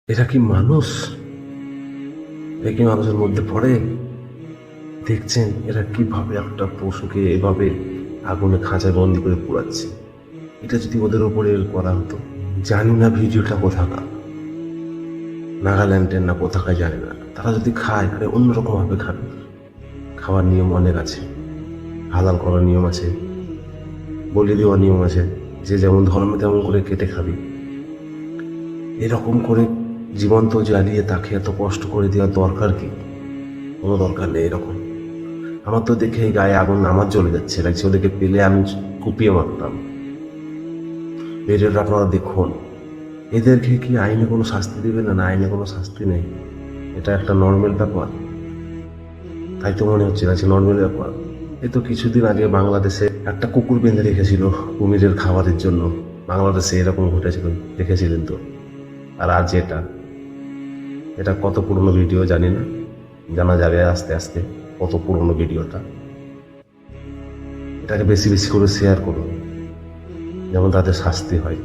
এরা কি মানুষ? এরা কি মানুষের মধ্যে পড়ে? দেখছেন এরা কিভাবে একটা পশুকে এভাবে আগুনে খাঁচায় বন্দি করে পোড়াচ্ছে। এটা যদি ওদের ওপরে করা হতো, জানি না ভিডিওটা কোথাকার, নাগাল্যান্ডের না কোথাকার জানি না, তারা যদি খায় আরে অন্যরকম ভাবে খাবে। খাওয়ার নিয়ম অনেক আছে, হালাল করার নিয়ম আছে, বলি দেওয়ার নিয়ম আছে, যে যেমন ধর্মে তেমন করে কেটে খাবি। এরকম করে জীবন্ত জ্বালিয়ে তাকে এত কষ্ট করে দেওয়ার দরকার কি? কোনো দরকার নেই এরকম। আমার তো দেখে এই গায়ে আগুন আমার জ্বলে যাচ্ছে, লাগছে ওদেরকে পেলে আমি কুপিয়ে মারতাম। ভিডিওটা আপনারা দেখুন। এদেরকে কি আইনে কোনো শাস্তি দেবে না? আইনে কোনো শাস্তি নেই। এটা একটা নর্মাল ব্যাপার, তাই তো মনে হচ্ছে না যে নর্মাল ব্যাপার। এই তো কিছুদিন আগে বাংলাদেশে একটা কুকুর বেঁধে রেখেছিল কুমিরের খাবারের জন্য। বাংলাদেশে এরকম ঘটেছিল, দেখেছিলেন তো? আর আজ এটা কত পুরনো ভিডিও জানি না, জানা যাবে আস্তে আস্তে কত পুরনো ভিডিওটা। এটাকে বেশি বেশি করে শেয়ার করুন, যেমন তাদের শাস্তি হয়।